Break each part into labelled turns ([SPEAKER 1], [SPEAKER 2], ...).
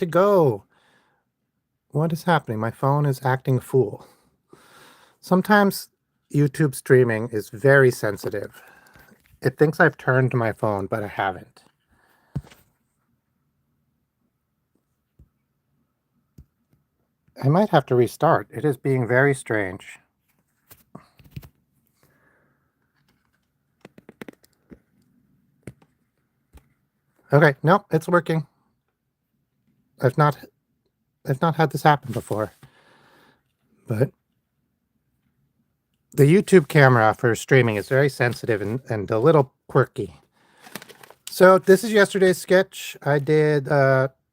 [SPEAKER 1] to go. What is happening? My phone is acting a fool. Sometimes YouTube streaming is very sensitive. It thinks I've turned my phone, but I haven't. I might have to restart. It is being very strange. Okay, nope, it's working. I've not had this happen before. But the YouTube camera for streaming is very sensitive and a little quirky. So this is yesterday's sketch. I did,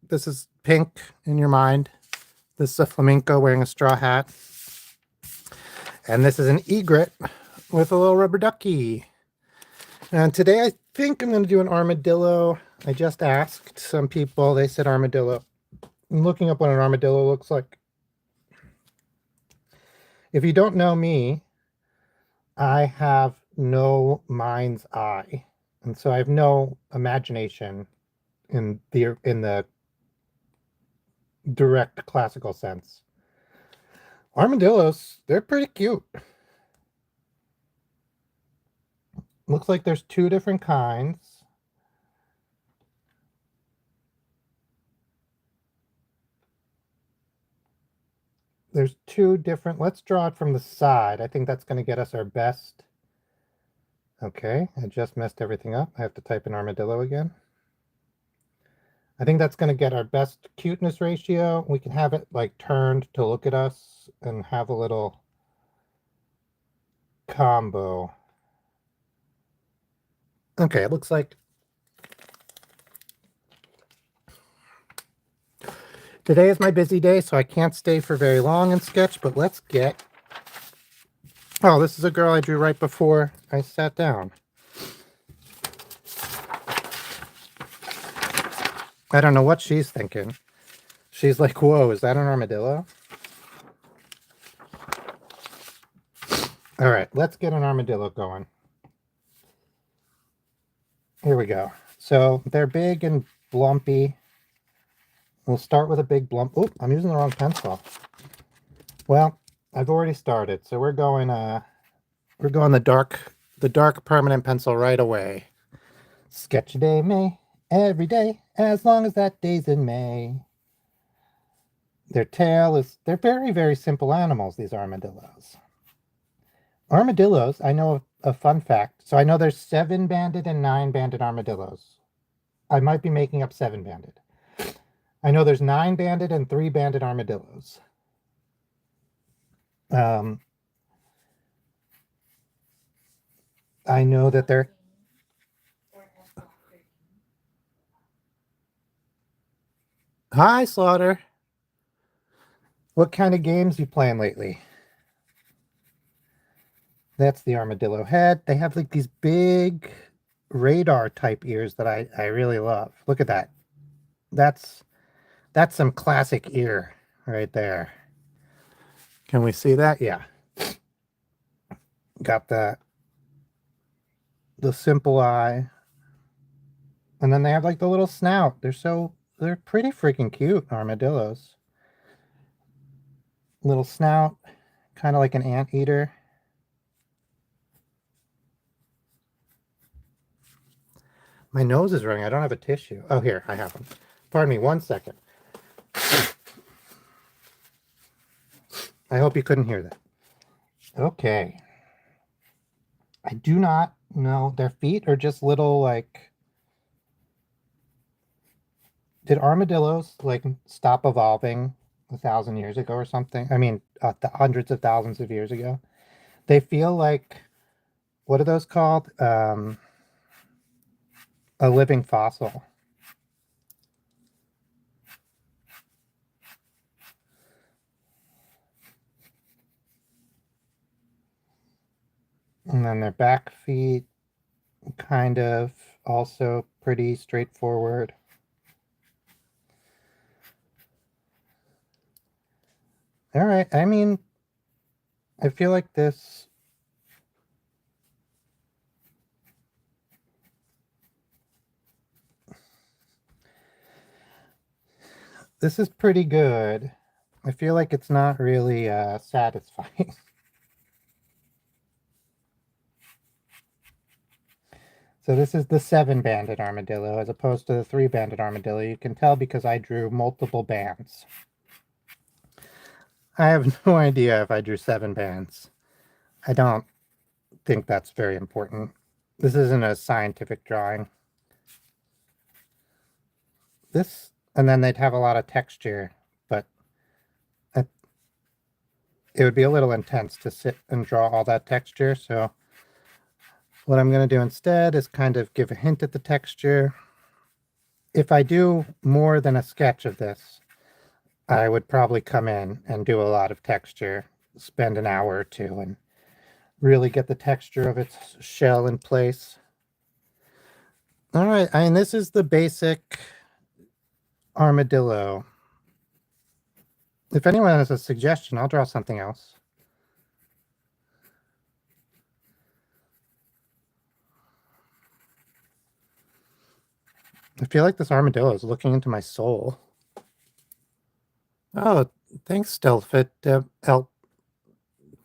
[SPEAKER 1] this is pink in your mind. This is a flamenco wearing a straw hat. And this is an egret with a little rubber ducky. And today I think I'm going to do an armadillo. I just asked some people. They said armadillo. I'm looking up what an armadillo looks like. If you don't know me, I have no mind's eye. And so I have no imagination in the direct classical sense. Armadillos, they're pretty cute. Looks like there's two different kinds. There's two different, let's draw it from the side. I think that's going to get us our best. Okay, I just messed everything up. I have to type in armadillo again. I think that's going to get our best cuteness ratio. We can have it like turned to look at us and have a little combo. Okay, it looks like today is my busy day, so I can't stay for very long in sketch, but let's get... Oh, this is a girl I drew right before I sat down. I don't know what she's thinking. She's like, whoa, is that an armadillo? All right, let's get an armadillo going. Here we go. So they're big and blumpy. We'll start with a big blump. Oh, I'm using the wrong pencil. Well, I've already started, so we're going the dark permanent pencil right away. Sketch a day, May, every day, as long as that day's in May. Their tail is, they're very, very simple animals, these armadillos. Armadillos, I know a fun fact. So I know there's 7-banded and 9-banded armadillos. I might be making up 7-banded. I know there's 9-banded and 3-banded armadillos. I know that they're... Hi, Slaughter. What kind of games you playing lately? That's the armadillo head. They have like these big radar type ears that I really love. Look at that. That's some classic ear right there. Can we see that? Yeah. Got the simple eye. And then they have like the little snout. They're pretty freaking cute, armadillos. Little snout, kind of like an anteater. My nose is running. I don't have a tissue. Oh, here, I have them. Pardon me, 1 second. I hope you couldn't hear that. Okay. I do not know. Their feet are just little, like... Did armadillos, like, stop evolving 1,000 years ago or something? I mean, hundreds of thousands of years ago. They feel like... What are those called? A living fossil. And then their back feet, kind of, also pretty straightforward. All right, I mean, I feel like this... This is pretty good. I feel like it's not really satisfying. So this is the 7-banded armadillo as opposed to the 3-banded armadillo. You can tell because I drew multiple bands. I have no idea if I drew 7 bands. I don't think that's very important. This isn't a scientific drawing. This, and then they'd have a lot of texture, but it would be a little intense to sit and draw all that texture. So what I'm going to do instead is kind of give a hint at the texture. If I do more than a sketch of this, I would probably come in and do a lot of texture, spend an hour or two, and really get the texture of its shell in place. All right, I mean, this is the basic armadillo. If anyone has a suggestion, I'll draw something else. I feel like this armadillo is looking into my soul. Oh, thanks, Stelfit.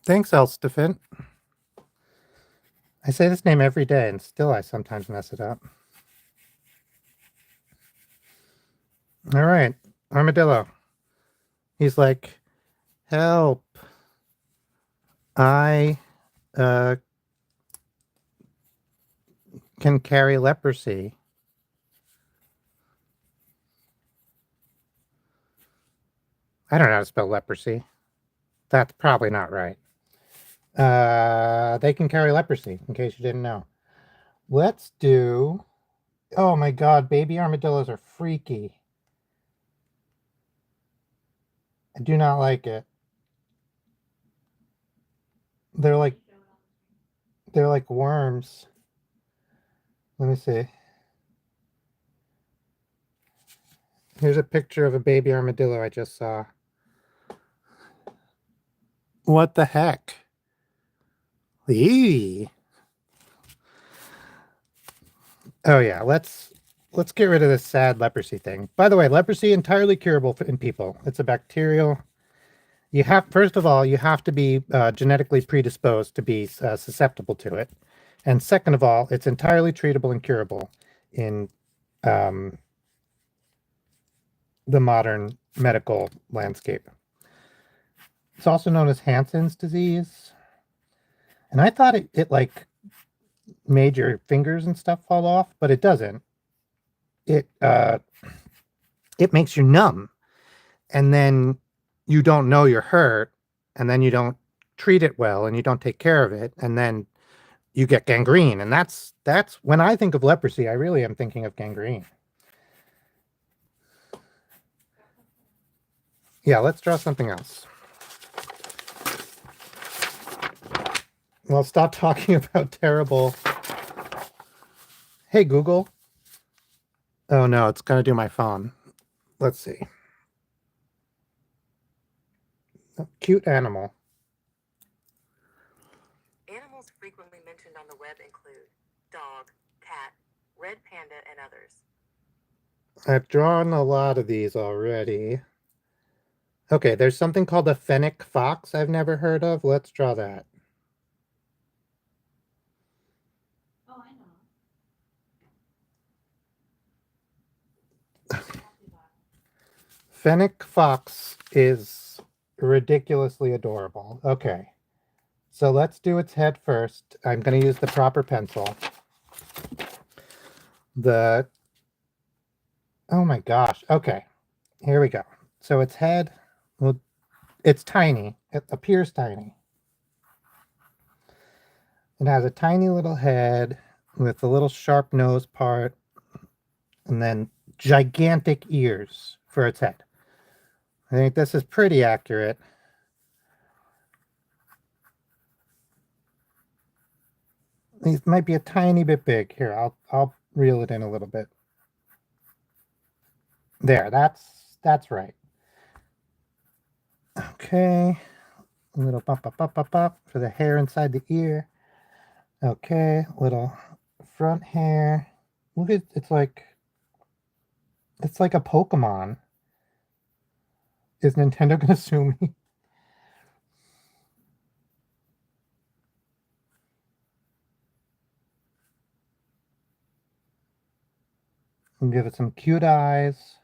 [SPEAKER 1] Thanks, Elstefant. I say this name every day, and still I sometimes mess it up. All right, armadillo. He's like, help. I can carry leprosy. I don't know how to spell leprosy. That's probably not right. They can carry leprosy, in case you didn't know. Let's do... Oh my god, baby armadillos are freaky. I do not like it. They're like worms. Let me see. Here's a picture of a baby armadillo I just saw. What the heck? Eee. Oh yeah, let's get rid of this sad leprosy thing. By the way, leprosy entirely curable in people. It's a bacterial. You have, first of all, you have to be genetically predisposed to be susceptible to it, and second of all, it's entirely treatable and curable in the modern medical landscape. It's also known as Hansen's disease, and I thought it like made your fingers and stuff fall off, but it doesn't. It makes you numb, and then you don't know you're hurt, and then you don't treat it well, and you don't take care of it, and then you get gangrene. And that's when I think of leprosy, I really am thinking of gangrene. Yeah, let's draw something else. Well, stop talking about terrible. Hey, Google. Oh no, it's gonna do my phone. Let's see. Oh, cute animal.
[SPEAKER 2] Animals frequently mentioned on the web include dog, cat, red panda, and others.
[SPEAKER 1] I've drawn a lot of these already. Okay, there's something called a fennec fox I've never heard of. Let's draw that.
[SPEAKER 2] Oh, I know.
[SPEAKER 1] Fennec fox is ridiculously adorable. Okay, so let's do its head first. I'm going to use the proper pencil. Oh my gosh. Okay, here we go. So its head, well, it's tiny. It appears tiny. It has a tiny little head with a little sharp nose part and then gigantic ears for its head. I think this is pretty accurate. These might be a tiny bit big. Here, I'll reel it in a little bit. There, that's right. Okay, a little bump for the hair inside the ear. Okay, little front hair. Look at it's like a Pokemon. Is Nintendo gonna sue me? And give it some cute eyes.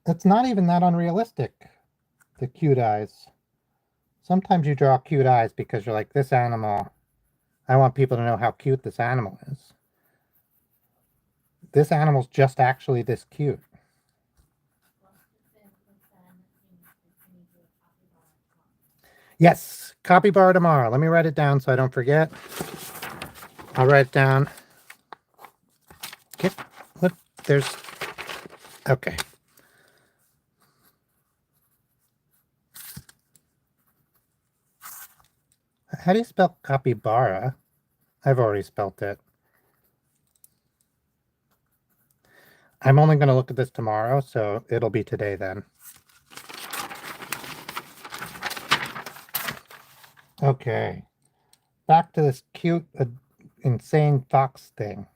[SPEAKER 1] It's not even that unrealistic, the cute eyes. Sometimes you draw cute eyes because you're like, this animal, I want people to know how cute this animal is. This animal's just actually this cute. Yes, capybara tomorrow. Let me write it down so I don't forget. I'll write it down. Okay, what? There's, okay. How do you spell capybara? I've already spelt it. I'm only going to look at this tomorrow, so it'll be today then. Okay. Back to this cute, insane fox thing.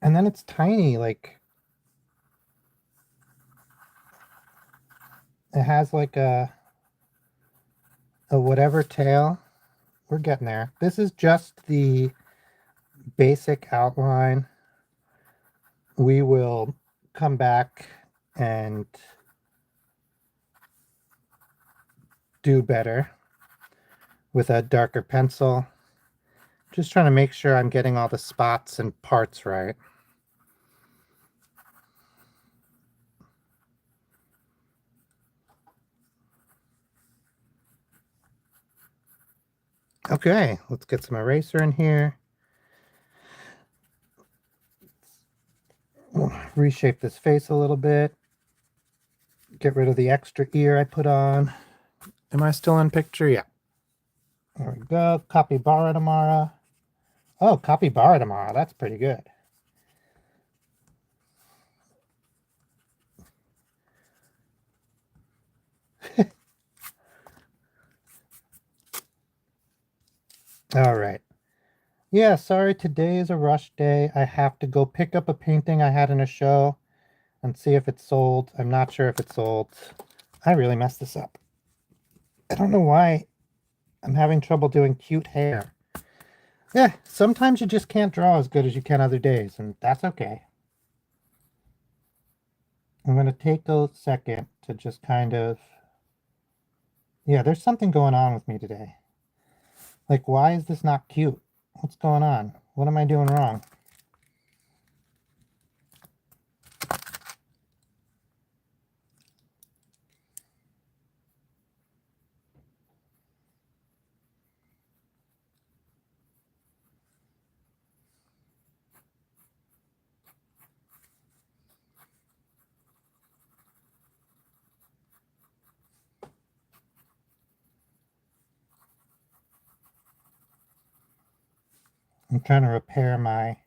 [SPEAKER 1] And then it's tiny, like it has like a whatever tail. We're getting there. This is just the basic outline. We will come back and do better with a darker pencil. Just trying to make sure I'm getting all the spots and parts right. Okay, let's get some eraser in here. We'll reshape this face a little bit. Get rid of the extra ear I put on. Am I still in picture? Yeah. There we go. Capybara tomorrow. Oh, capybara tomorrow. That's pretty good. All right. Yeah, sorry, today is a rush day. I have to go pick up a painting I had in a show and see if it's sold. I'm not sure if it's sold. I really messed this up. I don't know why I'm having trouble doing cute hair. Yeah, sometimes you just can't draw as good as you can other days, and that's okay. I'm going to take a second to just kind of... Yeah, there's something going on with me today. Like, why is this not cute? What's going on? What am I doing wrong? I'm trying to repair my...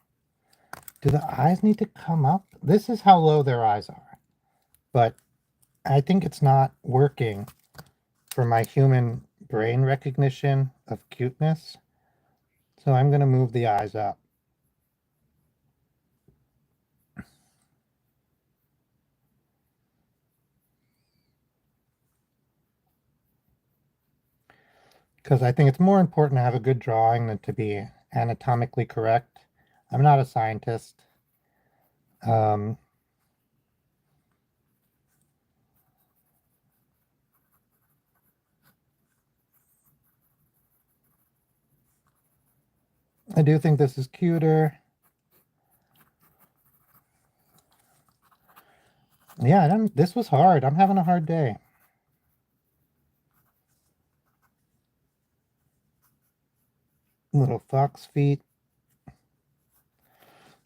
[SPEAKER 1] Do the eyes need to come up? This is how low their eyes are. But I think it's not working for my human brain recognition of cuteness. So I'm going to move the eyes up. Because I think it's more important to have a good drawing than to be anatomically correct. I'm not a scientist. I do think this is cuter. Yeah, this was hard. I'm having a hard day. Little fox feet.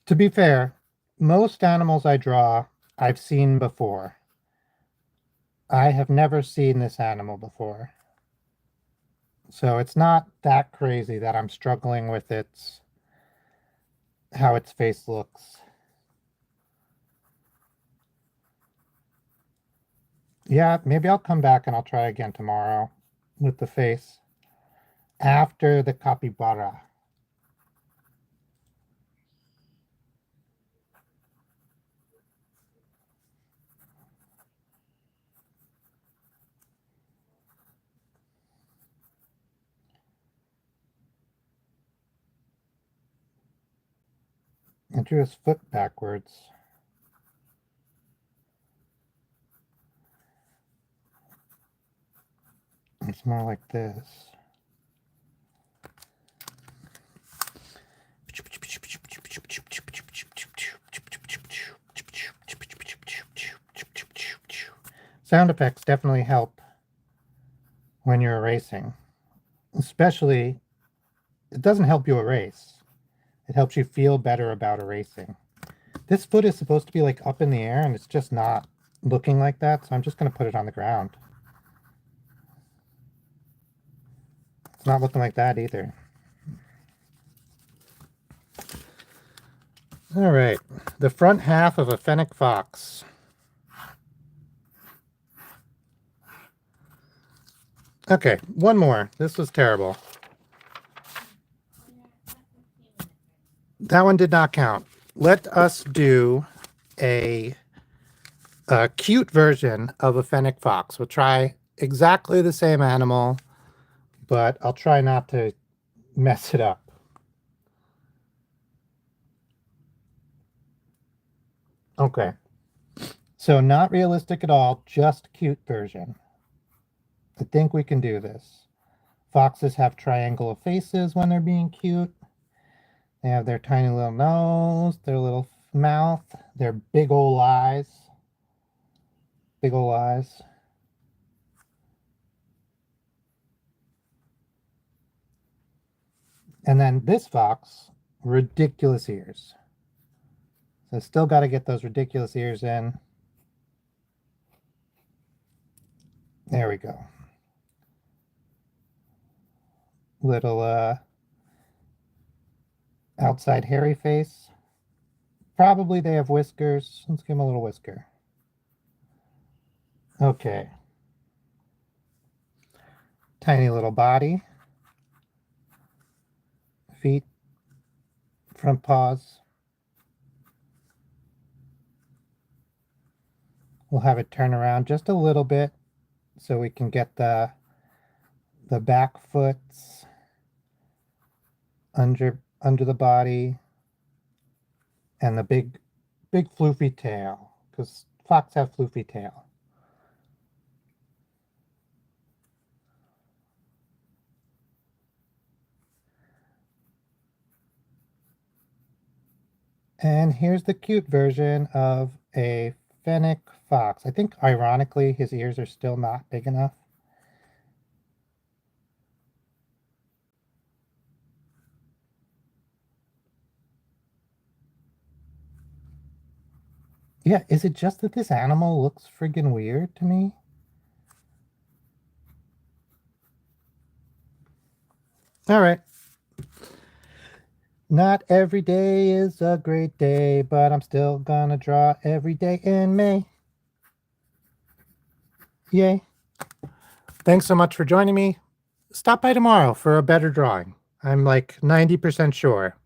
[SPEAKER 1] To be fair, most animals I draw, I've seen before. I have never seen this animal before. So it's not that crazy that I'm struggling with how its face looks. Yeah, maybe I'll come back and I'll try again tomorrow with the face after the capybara. I drew his foot backwards. It's more like this. Sound effects definitely help when you're erasing. Especially, it doesn't help you erase. It helps you feel better about erasing. This foot is supposed to be like up in the air and it's just not looking like that, so I'm just going to put it on the ground. It's not looking like that either. All right, the front half of a fennec fox. Okay, one more. This was terrible. That one did not count. Let us do a cute version of a fennec fox. We'll try exactly the same animal, but I'll try not to mess it up. Okay. So not realistic at all, just cute version. I think we can do this. Foxes have triangle faces when they're being cute. They have their tiny little nose, their little mouth, their big old eyes. Big old eyes. And then this fox, ridiculous ears. So still got to get those ridiculous ears in. There we go. Little outside hairy face. Probably they have whiskers. Let's give him a little whisker. Okay. Tiny little body. Feet. Front paws. We'll have it turn around just a little bit so we can get the back foots under the body and the big floofy tail, because fox have floofy tail. And here's the cute version of a fennec fox. I think ironically his ears are still not big enough. Yeah, is it just that this animal looks friggin' weird to me? All right. Not every day is a great day, but I'm still gonna draw every day in May. Yay. Thanks so much for joining me. Stop by tomorrow for a better drawing. I'm like 90% sure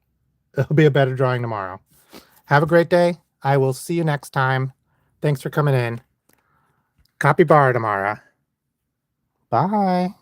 [SPEAKER 1] it'll be a better drawing tomorrow. Have a great day. I will see you next time. Thanks for coming in. Capybara tomorrow. Bye.